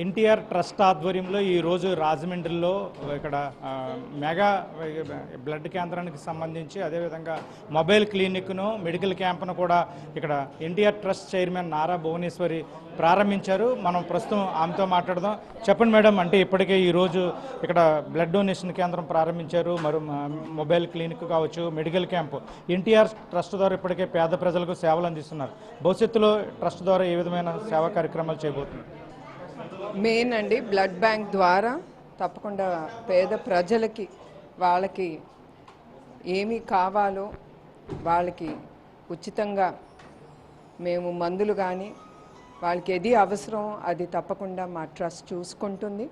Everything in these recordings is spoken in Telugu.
ఎన్టీఆర్ ట్రస్ట్ ఆధ్వర్యంలో ఈరోజు రాజమండ్రిలో ఇక్కడ మెగా బ్లడ్ కేంద్రానికి సంబంధించి అదేవిధంగా మొబైల్ క్లినిక్ను మెడికల్ క్యాంప్ను కూడా ఇక్కడ ఎన్టీఆర్ ట్రస్ట్ చైర్మన్ నారా భువనేశ్వరి ప్రారంభించారు. మనం ప్రస్తుతం ఆమెతో మాట్లాడదాం. చెప్పండి మేడం, అంటే ఇప్పటికే ఈరోజు ఇక్కడ బ్లడ్ డొనేషన్ కేంద్రం ప్రారంభించారు, మరి మొబైల్ క్లినిక్ కావచ్చు, మెడికల్ క్యాంపు ఎన్టీఆర్ ట్రస్ట్ ద్వారా ఇప్పటికే పేద ప్రజలకు సేవలు అందిస్తున్నారు. భవిష్యత్తులో ట్రస్ట్ ద్వారా ఏ విధమైన సేవా కార్యక్రమాలు చేయబోతున్నారు? మెయిన్ అండి, బ్లడ్ బ్యాంక్ ద్వారా తప్పకుండా పేద ప్రజలకి వాళ్ళకి ఏమి కావాలో వాళ్ళకి ఉచితంగా మేము మందులు కానీ వాళ్ళకి ఏది అవసరం అది తప్పకుండా మా ట్రస్ట్ చూసుకుంటుంది.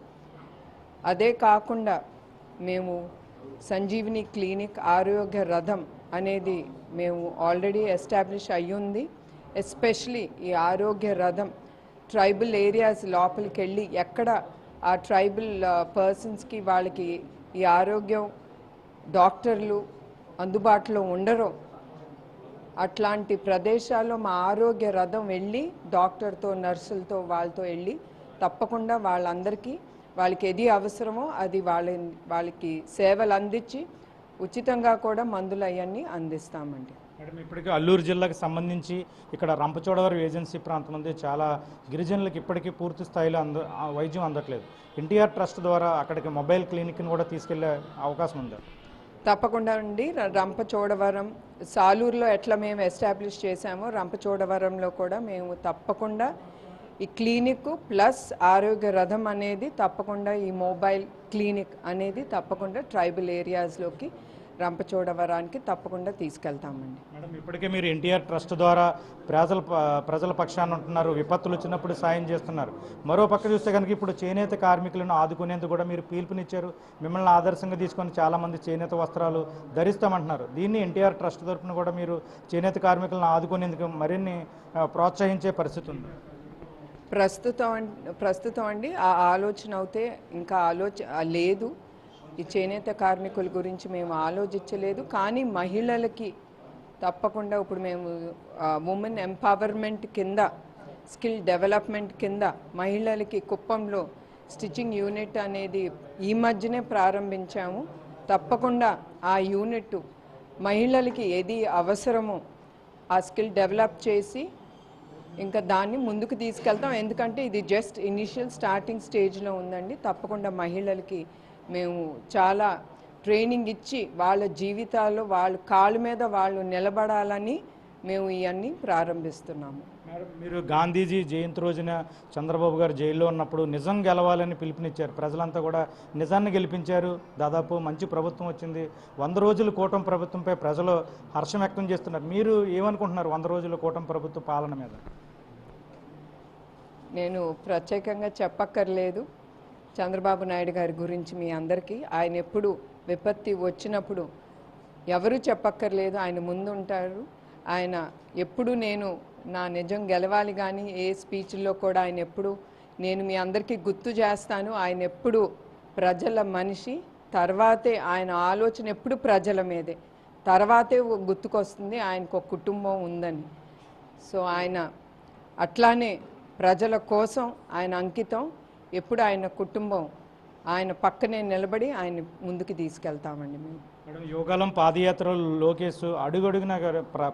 అదే కాకుండా మేము సంజీవిని క్లినిక్ ఆరోగ్య రథం అనేది మేము ఆల్రెడీ ఎస్టాబ్లిష్ అయ్యింది. ఎస్పెషలీ ఈ ఆరోగ్య రథం ట్రైబల్ ఏరియాస్ లోపలికి వెళ్ళి ఎక్కడ ఆ ట్రైబల్ పర్సన్స్కి వాళ్ళకి ఈ ఆరోగ్యం డాక్టర్లు అందుబాటులో ఉండరో అట్లాంటి ప్రదేశాల్లో మా ఆరోగ్య రథం వెళ్ళి డాక్టర్తో నర్సులతో వాళ్ళతో వెళ్ళి తప్పకుండా వాళ్ళందరికీ వాళ్ళకి ఏది అవసరమో అది వాళ్ళకి సేవలు అందించి ఉచితంగా కూడా మందులు అవన్నీ అందిస్తామండి. మేడం, ఇప్పటికీ అల్లూరు జిల్లాకు సంబంధించి ఇక్కడ రంపచోడవరం ఏజెన్సీ ప్రాంతం ఉంది. చాలా గిరిజనులకు ఇప్పటికీ పూర్తి స్థాయిలో వైద్యం అందట్లేదు. ఎన్టీఆర్ ట్రస్ట్ ద్వారా అక్కడికి మొబైల్ క్లినిక్ని కూడా తీసుకెళ్లే అవకాశం ఉందా? తప్పకుండా అండి. రంపచోడవరం సాలూరులో ఎట్లా మేము ఎస్టాబ్లిష్ చేశామో రంపచోడవరంలో కూడా మేము తప్పకుండా ఈ క్లినిక్ ప్లస్ ఆరోగ్య రథం అనేది తప్పకుండా ఈ మొబైల్ క్లినిక్ అనేది తప్పకుండా ట్రైబల్ ఏరియాస్లోకి రంపచోడవరానికి తప్పకుండా తీసుకెళ్తామండి. మేడం, ఇప్పటికే మీరు ఎన్టీఆర్ ట్రస్ట్ ద్వారా ప్రజల పక్షాన ఉంటున్నారు, విపత్తులు వచ్చినప్పుడు సాయం చేస్తున్నారు. మరో పక్క చూస్తే కనుక ఇప్పుడు చేనేత కార్మికులను ఆదుకునేందుకు కూడా మీరు పిలుపునిచ్చారు. మిమ్మల్ని ఆదర్శంగా తీసుకొని చాలామంది చేనేత వస్త్రాలు ధరిస్తామంటున్నారు. దీన్ని ఎన్టీఆర్ ట్రస్ట్ తరఫున కూడా మీరు చేనేత కార్మికులను ఆదుకునేందుకు మరిన్ని ప్రోత్సహించే పరిస్థితి ఉంది. ప్రస్తుతం అండి ఆ ఆలోచన అయితే ఇంకా లేదు. ఈ చేనేత కార్మికుల గురించి మేము ఆలోచించలేదు. కానీ మహిళలకి తప్పకుండా ఇప్పుడు మేము ఉమెన్ ఎంపవర్మెంట్ కింద స్కిల్ డెవలప్మెంట్ కింద మహిళలకి కుప్పంలో స్టిచ్చింగ్ యూనిట్ అనేది ఈ మధ్యనే ప్రారంభించాము. తప్పకుండా ఆ యూనిట్ మహిళలకి ఏది అవసరమో ఆ స్కిల్ డెవలప్ చేసి ఇంకా దాన్ని ముందుకు తీసుకెళ్తాం. ఎందుకంటే ఇది జస్ట్ ఇనిషియల్ స్టార్టింగ్ స్టేజ్లో ఉందండి. తప్పకుండా మహిళలకి మేము చాలా ట్రైనింగ్ ఇచ్చి వాళ్ళ జీవితాల్లో వాళ్ళ కాళ్ళ మీద వాళ్ళు నిలబడాలని మేము ఇవన్నీ ప్రారంభిస్తున్నాము. మీరు గాంధీజీ జయంతి రోజున చంద్రబాబు గారు జైల్లో ఉన్నప్పుడు నిజం గెలవాలని పిలుపునిచ్చారు. ప్రజలంతా కూడా నిజాన్ని గెలిపించారు. దాదాపు మంచి ప్రభుత్వం వచ్చింది. 100 రోజుల కూటమి ప్రభుత్వంపై ప్రజలు హర్షం వ్యక్తం చేస్తున్నారు. మీరు ఏమనుకుంటున్నారు 100 రోజుల కూటమి ప్రభుత్వ పాలన మీద? నేను ప్రత్యేకంగా చెప్పక్కర్లేదు చంద్రబాబు నాయుడు గారి గురించి మీ అందరికీ. ఆయన ఎప్పుడు విపత్తి వచ్చినప్పుడు ఎవరు చెప్పక్కర్లేదు, ఆయన ముందు ఉంటారు. ఆయన ఎప్పుడు నేను నా నిజం గెలవాలి కానీ ఏ స్పీచ్లో కూడా ఆయన ఎప్పుడు నేను మీ అందరికీ గుర్తు చేస్తాను. ఆయన ఎప్పుడు ప్రజల మనిషి, తర్వాతే ఆయన ఆలోచన ఎప్పుడు ప్రజల మీదే, తర్వాతే గుర్తుకొస్తుంది ఆయనకు ఒక కుటుంబం ఉందని. సో ఆయన అట్లానే ప్రజల కోసం ఆయన అంకితం. ఎప్పుడు ఆయన కుటుంబం ఆయన పక్కనే నిలబడి ఆయన ముందుకు తీసుకెళ్తామండి మేము. మేడం, యోగాలం పాదయాత్రలో లోకేష్ అడుగడుగున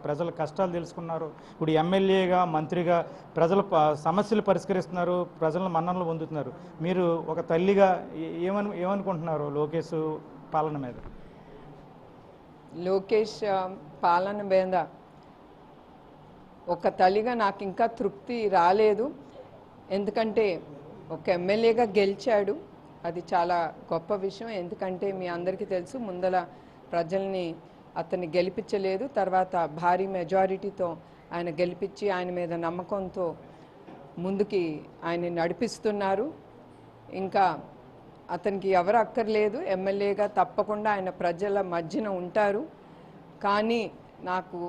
ప్రజల కష్టాలు తెలుసుకున్నారు. ఇప్పుడు ఎమ్మెల్యేగా మంత్రిగా ప్రజల సమస్యలు పరిష్కరిస్తున్నారు, ప్రజల మన్ననలు పొందుతున్నారు. మీరు ఒక తల్లిగా ఏమనుకుంటున్నారు లోకేష్ పాలన మీద? లోకేష్ పాలన మీద ఒక తల్లిగా నాకు ఇంకా తృప్తి రాలేదు. ఎందుకంటే ఒక ఎమ్మెల్యేగా గెలిచాడు, అది చాలా గొప్ప విషయం. ఎందుకంటే మీ అందరికీ తెలుసు ముందల ప్రజల్ని అతన్ని గెలిపించలేదు, తర్వాత భారీ మెజారిటీతో ఆయన గెలిపించి ఆయన మీద నమ్మకంతో ముందుకి ఆయన నడిపిస్తున్నారు. ఇంకా అతనికి ఎవరు అక్కర్లేదు, ఎమ్మెల్యేగా తప్పకుండా ఆయన ప్రజల మధ్యన ఉంటారు. కానీ నాకు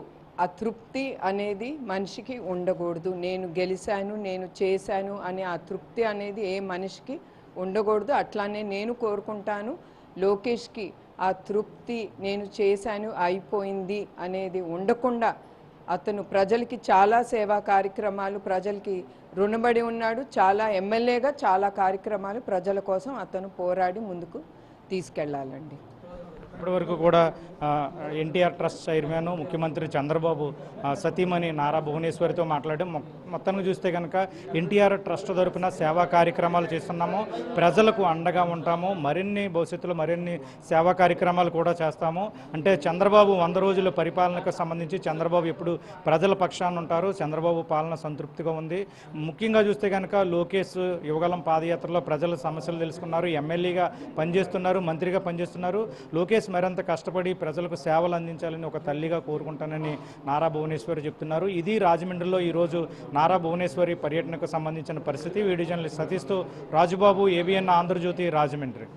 ఆ తృప్తి అనేది మనిషికి ఉండకూడదు. నేను గెలిచాను, నేను చేశాను అనే ఆ తృప్తి అనేది ఏ మనిషికి ఉండకూడదు. అట్లానే నేను కోరుకుంటాను లోకేష్కి ఆ తృప్తి నేను చేశాను అయిపోయింది అనేది ఉండకుండా అతను ప్రజలకి చాలా సేవా కార్యక్రమాలు, ప్రజలకి రుణపడి ఉన్నాడు. చాలా ఎమ్మెల్యేగా చాలా కార్యక్రమాలు ప్రజల కోసం అతను పోరాడి ముందుకు తీసుకెళ్లాలండి. ఇప్పటివరకు కూడా ఎన్టీఆర్ ట్రస్ట్ చైర్మన్ ముఖ్యమంత్రి చంద్రబాబు సతీమణి నారా భువనేశ్వరితో మాట్లాడడం మొత్తానికి చూస్తే కనుక ఎన్టీఆర్ ట్రస్ట్ తరపున సేవా కార్యక్రమాలు చేస్తున్నాము, ప్రజలకు అండగా ఉంటాము, భవిష్యత్తులో మరిన్ని సేవా కార్యక్రమాలు కూడా చేస్తాము. అంటే చంద్రబాబు 100 రోజుల పరిపాలనకు సంబంధించి చంద్రబాబు ఎప్పుడు ప్రజల పక్షాన ఉంటారు. చంద్రబాబు పాలన సంతృప్తిగా ఉంది. ముఖ్యంగా చూస్తే కనుక లోకేష్ యువగలం పాదయాత్రలో ప్రజల సమస్యలు తెలుసుకున్నారు, ఎమ్మెల్యేగా పనిచేస్తున్నారు, మంత్రిగా పనిచేస్తున్నారు. లోకేష్ మరింత కష్టపడి ప్రజలకు సేవలు అందించాలని ఒక తల్లిగా కోరుకుంటానని నారా భువనేశ్వరి చెప్తున్నారు. ఇది రాజమండ్రిలో ఈరోజు నారా భువనేశ్వరి పర్యటనకు సంబంధించిన పరిస్థితి. వీడియో జర్నలిస్ట్ సతీష్తో రాజుబాబు, ఏబిఎన్ ఆంధ్రజ్యోతి, రాజమండ్రి.